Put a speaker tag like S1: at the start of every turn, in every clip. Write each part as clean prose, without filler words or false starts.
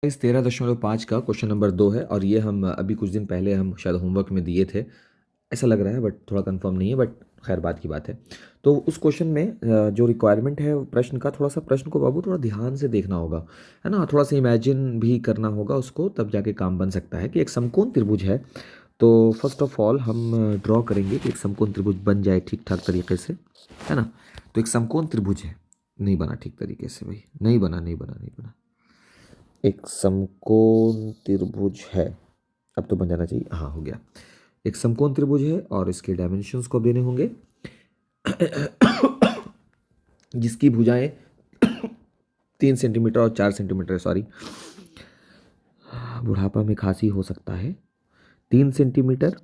S1: इस 13.5 का question number 2 है और ये हम अभी कुछ दिन पहले हम शायद होमवर्क में दिए थे, ऐसा लग रहा है बट थोड़ा कंफर्म नहीं है, बट खैर बात की बात है। तो उस क्वेश्चन में जो रिक्वायरमेंट है प्रश्न का, थोड़ा सा प्रश्न को बाबू थोड़ा ध्यान से देखना होगा, है ना, थोड़ा सा इमेजिन भी करना होगा उसको, तब जाके काम बन सकता है। कि एक समकोण त्रिभुज है, तो फर्स्ट ऑफ ऑल हम ड्रॉ करेंगे कि एक समकोण त्रिभुज बन जाए ठीक ठाक तरीके से, है ना। तो एक समकोण त्रिभुज है, नहीं बना ठीक तरीके से भाई, नहीं बना। एक समकोण त्रिभुज है, अब तो बन जाना चाहिए, हाँ हो गया। एक समकोण त्रिभुज है और इसके डायमेंशंस को देने होंगे जिसकी भुजाएं 3 सेंटीमीटर और 4 सेंटीमीटर, सॉरी बुढ़ापा में खांसी हो सकता है, 3 सेंटीमीटर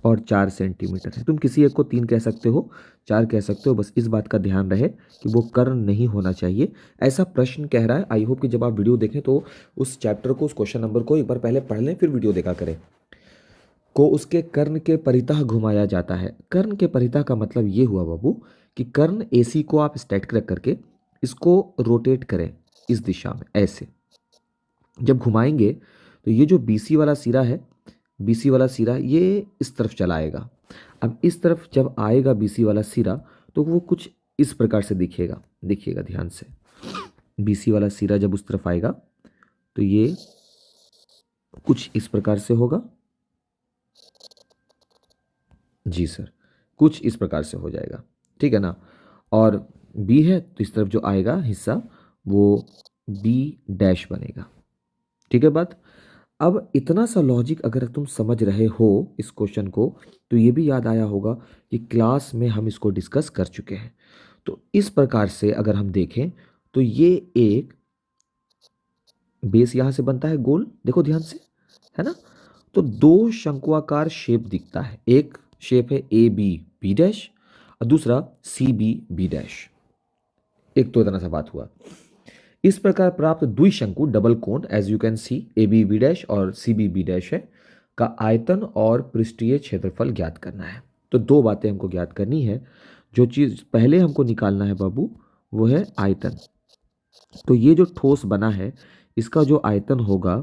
S1: और 4 सेंटीमीटर है। तुम किसी एक को 3 कह सकते हो, 4 कह सकते हो, बस इस बात का ध्यान रहे कि वो कर्ण नहीं होना चाहिए। ऐसा प्रश्न कह रहा है। आई होप कि जब आप वीडियो देखें तो उस चैप्टर को, उस क्वेश्चन नंबर को एक बार पहले पढ़ लें, फिर वीडियो देखा करें। को उसके कर्ण के परितः घुमाया जाता है। कर्ण के परितः का मतलब ये हुआ बाबू कि कर्ण एसी को आप स्टैटिक रख करके इसको रोटेट करें इस दिशा में, ऐसे जब घुमाएंगे तो ये जो बीसी वाला सिरा है, बीसी वाला सिरा ये इस तरफ चला आएगा। अब इस तरफ जब आएगा बीसी वाला सिरा, तो वो कुछ इस प्रकार से दिखेगा, देखिएगा ध्यान से। बीसी वाला सिरा जब उस तरफ आएगा तो ये कुछ इस प्रकार से होगा, जी सर, कुछ इस प्रकार से हो जाएगा, ठीक है ना। और बी है तो इस तरफ जो आएगा हिस्सा वो बी डैश बनेगा, ठीक है बात। अब इतना सा लॉजिक अगर तुम समझ रहे हो इस क्वेश्चन को, तो ये भी याद आया होगा कि क्लास में हम इसको डिस्कस कर चुके हैं। तो इस प्रकार से अगर हम देखें तो ये एक बेस यहां से बनता है गोल, देखो ध्यान से, है ना। तो दो शंकुआकार शेप दिखता है, एक शेप है ए बी बी डैश और दूसरा सी बी बी डैश। एक तो इतना सा बात हुआ। इस प्रकार प्राप्त द्विशंकु डबल कोण, as you can see, A B B dash और सी बी बी डैश है, का आयतन और पृष्ठीय क्षेत्रफल ज्ञात करना है। तो दो बातें हमको ज्ञात करनी है। जो चीज पहले हमको निकालना है बाबू वो है आयतन। तो ये जो ठोस बना है इसका जो आयतन होगा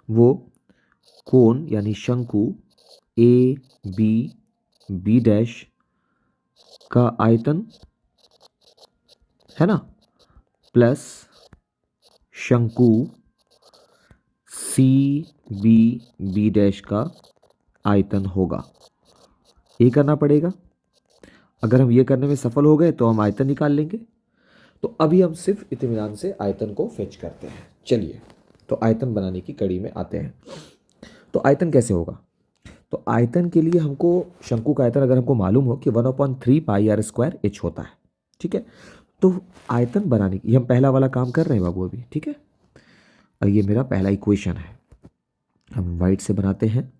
S1: वो कोण यानी शंकु ए बी बी डैश का आयतन, है ना, प्लस शंकु सी बी बी डैश का आयतन होगा। ये करना पड़ेगा। अगर हम ये करने में सफल हो गए तो हम आयतन निकाल लेंगे। तो अभी हम सिर्फ इत्मीनान से आयतन को फेच करते हैं। चलिए, तो आयतन बनाने की कड़ी में आते हैं। तो आयतन कैसे होगा? तो आयतन के लिए हमको शंकु का आयतन अगर हमको मालूम हो कि 1/3 पाई आर स्क्वायर एच होता है, ठीक है। तो आयतन बनाने की हम पहला वाला काम कर रहे हैं बाबू अभी, ठीक है। और ये मेरा पहला इक्वेशन है, हम वाइट से बनाते हैं।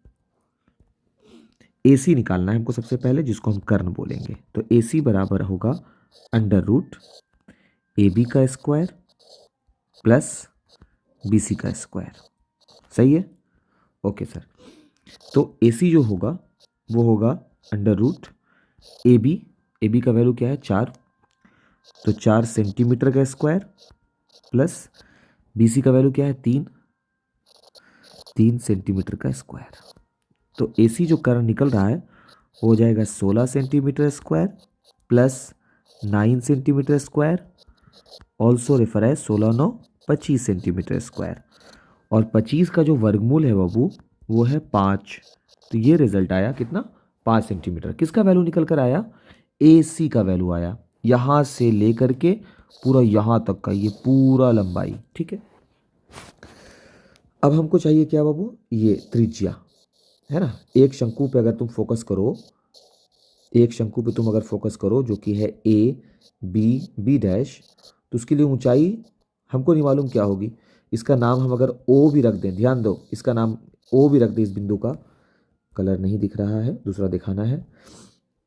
S1: AC निकालना है हमको सबसे पहले, जिसको हम कर्ण बोलेंगे। तो AC बराबर होगा अंडर रूट AB का स्क्वायर प्लस BC का स्क्वायर। सही है, ओके सर। तो AC जो होगा वो होगा अंडर रूट AB का वैल्यू क्या है 4, तो 4 सेंटीमीटर का स्क्वायर प्लस BC का वैल्यू क्या है 3 सेंटीमीटर का स्क्वायर। तो AC जो कर्ण निकल रहा है वो हो जाएगा 16 centimetre square plus 9 centimetre square, also refer है 16 9 25 सेंटीमीटर स्क्वायर। और 25 का जो वर्गमूल है बाबू वो है 5। तो ये रिजल्ट आया कितना, 5 सेंटीमीटर। किसका वैल्यू निकल कर आया? AC का वैल्यू आया, यहाँ से लेकर के पूरा यहाँ तक का, ये पूरा लंबाई, ठीक है। अब हमको चाहिए क्या बाबू, ये त्रिज्या, है ना। एक शंकु पे अगर तुम फोकस करो, एक शंकु पे तुम अगर फोकस करो जो कि है ए बी बी डैश, तो उसके लिए ऊंचाई हमको नहीं मालूम क्या होगी। इसका नाम हम अगर ओ भी रख दें, ध्यान दो, इसका नाम ओ भी रख दें, इस बिंदु का कलर नहीं दिख रहा है, दूसरा दिखाना है।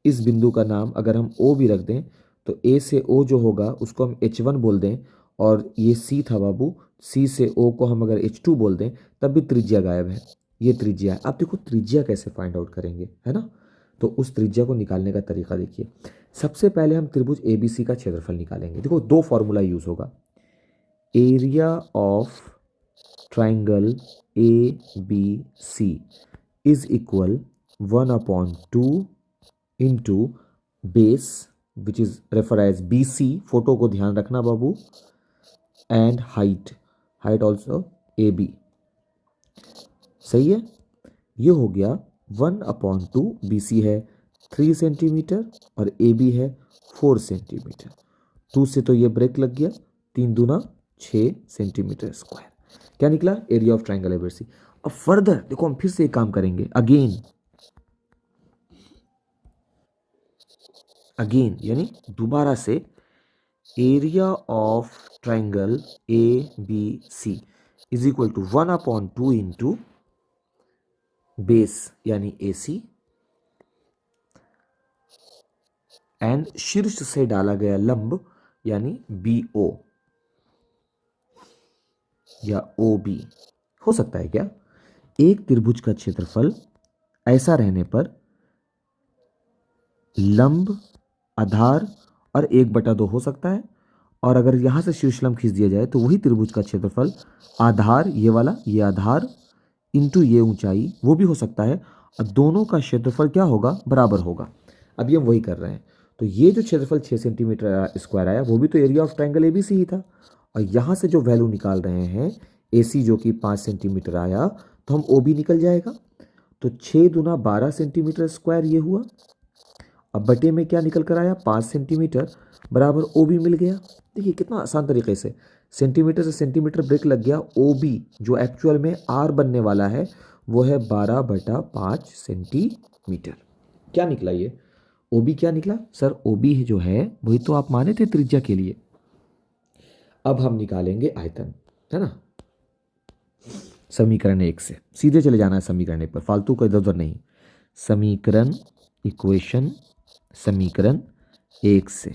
S1: इस बिंदु का नाम अगर हम ओ भी रख दें तो ए से ओ जो होगा उसको हम H1 बोल दें, और ये सी था बाबू, सी से ओ को हम अगर H2 बोल दें, तब भी त्रिज्या गायब है। ये त्रिज्या है। आप देखो त्रिज्या कैसे फाइंड आउट करेंगे, है ना। तो उस त्रिज्या को निकालने का तरीका देखिए। सबसे पहले हम त्रिभुज ABC का क्षेत्रफल निकालेंगे। देखो दो फॉर्मूला यूज होगा, area of triangle ABC is equal 1/2 into base which is referred as BC, photo को ध्यान रखना बाबू, and height also AB। सही है, ये हो गया 1/2, BC है 3 सेंटीमीटर और AB है 4 सेंटीमीटर। 2 से तो ये ब्रेक लग गया, 3 दूना 6 सेंटीमीटर स्क्वायर। क्या निकला? Area of triangle ABC. अब फर्दर देखो हम फिर से एक काम करेंगे, अगेन यानी दोबारा से area of triangle ABC is equal to 1/2 into base यानी AC एंड शीर्ष से डाला गया लंब यानी BO या OB। हो सकता है क्या? एक त्रिभुज का क्षेत्रफल ऐसा रहने पर लंब, आधार और 1/2 हो सकता है, और अगर यहां से शीर्ष लंब खींच दिया जाए तो वही त्रिभुज का क्षेत्रफल आधार, ये वाला, ये आधार इंटू ये ऊंचाई, वो भी हो सकता है, और दोनों का क्षेत्रफल क्या होगा? बराबर होगा। अभी हम वही कर रहे हैं। तो ये जो क्षेत्रफल 6 सेंटीमीटर स्क्वायर आया वो भी तो एरिया ऑफ ट्राइंगल ABC ही था, और यहाँ से जो वैल्यू निकाल रहे हैं AC जो कि 5 सेंटीमीटर आया, तो हम OB निकल जाएगा। तो 6 दूना 12 सेंटीमीटर स्क्वायर ये हुआ। अब बटे में क्या निकल कर आया? 5 सेंटीमीटर बराबर OB मिल गया। देखिए कितना आसान तरीके से सेंटीमीटर से सेंटीमीटर ब्रेक लग गया। OB जो एक्चुअल में R बनने वाला है वो है 12/5 सेंटीमीटर। क्या निकला ये? OB क्या निकला? सर OB जो है वही तो आप माने थे त्रिज्या के लिए। अब हम निकालेंगे आयतन, है ना, समीकरण 1 से। सीधे चले जाना है समीकरण 1 पर, फालतू का इधर उधर नहीं। समीकरण इक्वेशन समीकरण 1 से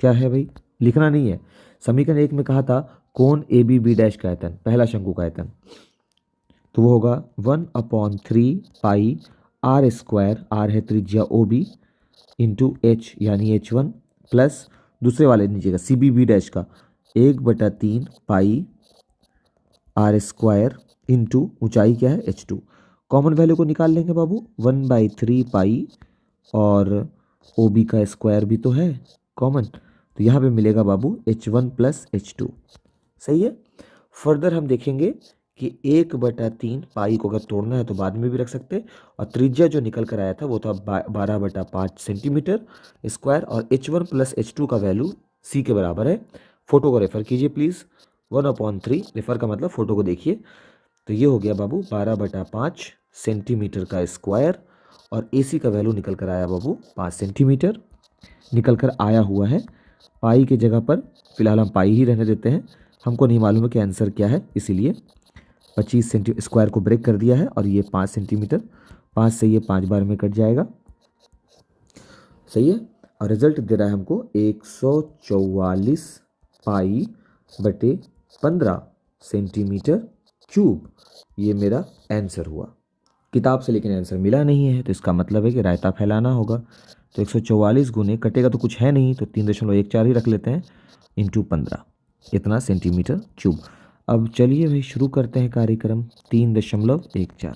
S1: क्या है भाई? लिखना नहीं है। समीकरण 1 में कहा था कोण ABB' का आयतन, पहला शंकु का आयतन, तो वो होगा 1/3 पाई R², R है त्रिज्या OB, इंटू H यानी H1 प्लस दूसरे वाले नीचे का CBB' का 1/3 पाई R² इंटू ऊंचाई क्या है? H2। कॉमन वैल्यू को निकाल लेंगे बाबू, 1/3 पाई और OB का स्क्वायर भी तो है कॉमन, तो यहाँ पे मिलेगा बाबू H1 प्लस H2। सही है। फर्दर हम देखेंगे कि 1/3 पाई को अगर तोड़ना है तो बाद में भी रख सकते, और त्रिज्या जो निकल कर आया था वो था 12/5 सेंटीमीटर स्क्वायर, और H1 प्लस H2 का वैल्यू C के बराबर है। फोटो को रेफर कीजिए प्लीज़, 1/3 रेफर का मतलब फोटो को देखिए। तो ये हो गया बाबू 12/5 सेंटीमीटर का स्क्वायर, और AC का वैल्यू निकल कर आया बाबू 5 सेंटीमीटर निकल कर आया हुआ है। पाई की जगह पर फिलहाल हम पाई ही रहने देते हैं, हमको नहीं मालूम है कि आंसर क्या है, इसीलिए 25 सेंटीमीटर स्क्वायर को ब्रेक कर दिया है, और ये 5 सेंटीमीटर, 5 से ये 5 बार में कट जाएगा। सही है। और रिजल्ट दे रहा है हमको 144 पाई बटे 15 सेंटीमीटर क्यूब। ये मेरा आंसर हुआ। किताब से लेकिन आंसर मिला नहीं है, तो इसका मतलब है कि रायता फैलाना होगा। तो 144 गुने, कटेगा तो कुछ है नहीं, तो 3.14 ही रख लेते हैं, इंटू 15, इतना सेंटीमीटर क्यूब। अब चलिए भाई शुरू करते हैं कार्यक्रम। 3.14,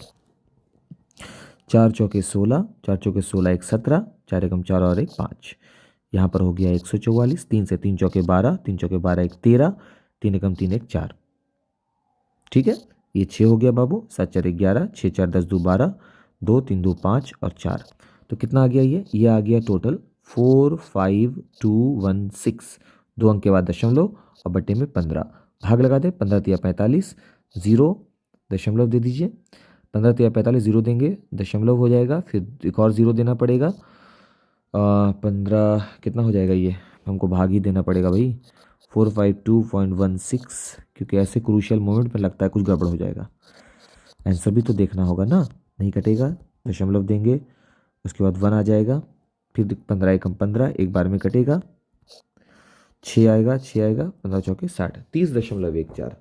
S1: 4 चौके 16, 4 चौके 16, 1 17, 4 एकम 4 और 1 5, यहाँ पर हो गया 144। 3 से 3 चौके 12, 3 चौके 12, 1 13, 3 एकम 3 1 4। ठीक है, ये 6 हो गया बाबू, 7 4 11, 6 4 10 2 12, 2 3 2 5 और 4। तो कितना आ गया ये आ गया टोटल 45216, 2 अंक के बाद दशमलव और बटे में 15, भाग लगा दे, 15 तिया 45, 0 दशमलव दे दीजिए, 15 तिया 45 0 देंगे, दशमलव हो जाएगा, फिर एक और 0 देना पड़ेगा। 15 कितना हो जाएगा? ये हमको भाग ही देना पड़ेगा भाई, 452.16, क्योंकि ऐसे क्रूशियल मोमेंट में लगता है कुछ गड़बड़ हो जाएगा। आंसर भी तो देखना होगा ना, नहीं कटेगा, दशमलव देंगे, उसके बाद 1 आ जाएगा, फिर 15 एकम 15, एक बार में कटेगा, 6 आएगा, 6 आएगा, 15 चौके 60, 30.14।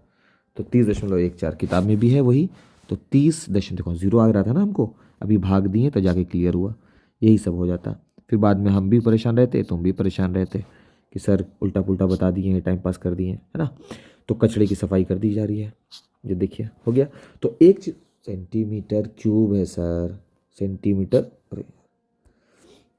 S1: तो 30.14 किताब में भी है वही, तो 30 देखो 0 आ रहा था ना हमको, अभी भाग दिए तो जाके क्लियर हुआ, यही सब हो जाता। फिर बाद में हम भी परेशान रहते, तुम भी परेशान रहते कि सर उल्टा पुल्टा बता दिए हैं, टाइम पास कर दिए, है ना। तो कचड़े की सफाई कर दी जा रही है। ये देखिए हो गया। तो एक चीज सेंटीमीटर क्यूब है सर, सेंटीमीटर, अरे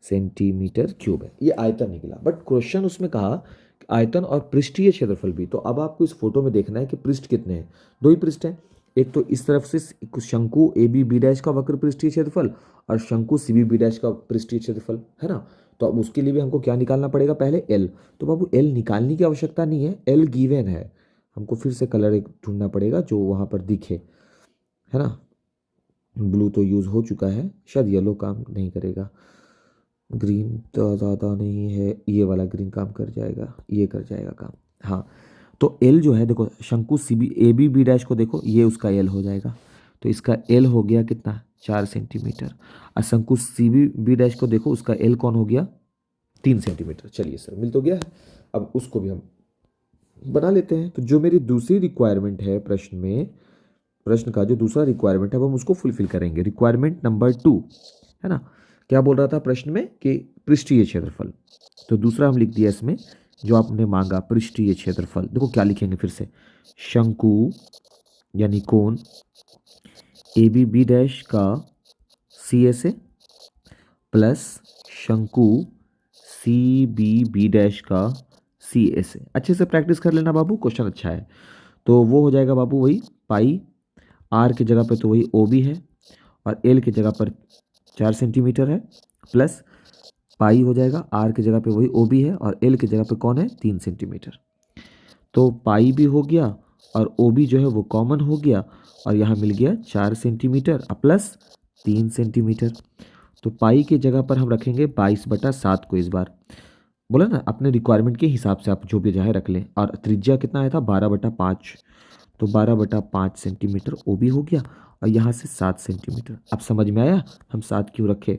S1: सेंटीमीटर क्यूब है, ये आयतन निकला। बट क्वेश्चन उसमें कहा कि आयतन और पृष्ठीय क्षेत्रफल भी। तो अब आपको इस फोटो में देखना है कि पृष्ठ कितने हैं। दो ही पृष्ठ हैं, एक तो इस तरफ से शंकु ए बी बी डैश का वक्र पृष्ठीय क्षेत्रफल और शंकु सी बी बी डैश का पृष्ठीय क्षेत्रफल, है ना। तो अब उसके लिए भी हमको क्या निकालना पड़ेगा, पहले एल। तो बाबू एल निकालने की आवश्यकता नहीं है, एल गिवन है। हमको फिर से कलर एक ढूंढना पड़ेगा जो वहाँ पर दिखे, है ना। ब्लू तो यूज़ हो चुका है, शायद येलो काम नहीं करेगा। ग्रीन तो ज़्यादा नहीं है, ये वाला ग्रीन काम कर जाएगा, ये कर जाएगा काम। हाँ, तो एल जो है देखो, शंकु C B A B B dash को देखो, ये उसका एल हो जाएगा। तो इसका एल हो गया कितना, 4 सेंटीमीटर। और शंकु सी बी बी डैश को देखो, उसका एल कौन हो गया, 3 सेंटीमीटर। चलिए सर, मिल तो गया है। अब उसको भी हम बना लेते हैं। तो जो मेरी दूसरी रिक्वायरमेंट है प्रश्न में, प्रश्न का जो दूसरा रिक्वायरमेंट है वो हम उसको फुलफिल करेंगे। रिक्वायरमेंट नंबर 2, है ना। क्या बोल रहा था प्रश्न में कि पृष्ठीय क्षेत्रफल। तो दूसरा हम लिख दिया इसमें जो आपने मांगा, पृष्ठीय क्षेत्रफल। देखो क्या लिखेंगे फिर से, शंकु यानी कोण ए बी बी डैश का सी ए से प्लस शंकु सी बी बी डैश का सी ए से। अच्छे से प्रैक्टिस कर लेना बाबू, क्वेश्चन अच्छा है। तो वो हो जाएगा बाबू वही पाई, आर की जगह पे तो वही ओ बी है और एल की जगह पर 4 सेंटीमीटर है, प्लस पाई हो जाएगा, आर की जगह पे वही ओ बी है और एल की जगह पे कौन है, 3 सेंटीमीटर। तो पाई भी हो गया और ओ बी जो है वो कॉमन हो गया और यहाँ मिल गया 4 सेंटीमीटर प्लस 3 सेंटीमीटर। तो पाई की जगह पर हम रखेंगे 22/7 को। इस बार बोला ना, अपने रिक्वायरमेंट के हिसाब से आप जो भी चाहे रख लें। और त्रिज्या कितना आया था, 12/5। तो 12/5 सेंटीमीटर ओ बी हो गया और यहाँ से 7 सेंटीमीटर। अब समझ में आया हम 7 क्यों रखे।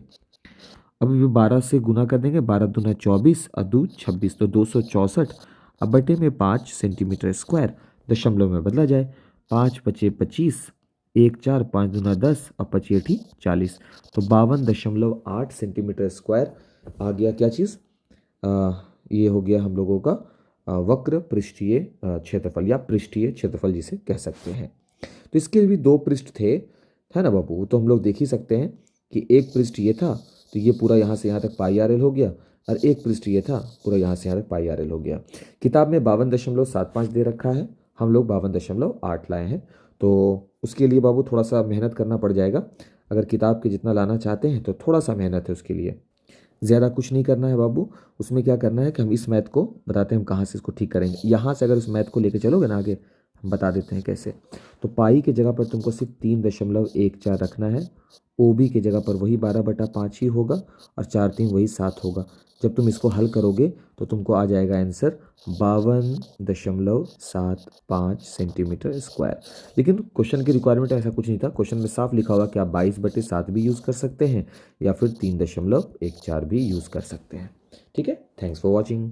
S1: अब भी 12 से गुना कर देंगे, 12 दूना 24 और 2 26, तो 264। अब बटे में 5 सेंटीमीटर स्क्वायर, दशमलव में बदला जाए। 5 पचे 25, 1 4, 5 दूना 10 और 25 अठी 40। तो 52.8 सेंटीमीटर स्क्वायर आ गया। क्या चीज़, ये हो गया हम लोगों का वक्र पृष्ठीय क्षेत्रफल या पृष्ठीय क्षेत्रफल जिसे कह सकते हैं। तो इसके भी दो पृष्ठ थे, है ना बाबू। तो हम लोग देख ही सकते हैं कि एक पृष्ठ ये था, तो ये पूरा यहाँ से यहाँ तक पाई आर एल हो गया, और एक पृष्ठ ये था, पूरा यहाँ से यहाँ तक पाई आर एल हो गया। किताब में 52.75 दे रखा है, हम लोग 52.8 लाए हैं। तो उसके लिए बाबू थोड़ा सा मेहनत करना पड़ जाएगा। अगर किताब के जितना लाना चाहते हैं तो थोड़ा सा मेहनत है उसके लिए, ज़्यादा कुछ नहीं करना है बाबू। उसमें क्या करना है कि हम इस मैथ को बताते हैं हम कहाँ से इसको ठीक करेंगे। यहाँ से अगर उस मैथ को लेकर चलोगे ना आगे, हम बता देते हैं कैसे। तो पाई की जगह पर तुमको सिर्फ 3.14 रखना है, ओ बी की जगह पर वही 12/5 ही होगा और 4 3 वही 7 होगा। जब तुम इसको हल करोगे तो तुमको आ जाएगा आंसर 52.75 सेंटीमीटर स्क्वायर। लेकिन क्वेश्चन की रिक्वायरमेंट ऐसा कुछ नहीं था, क्वेश्चन में साफ लिखा हुआ कि आप 22/7 भी यूज़ कर सकते हैं या फिर 3.14 भी यूज़ कर सकते हैं। ठीक है, थैंक्स फॉर वॉचिंग।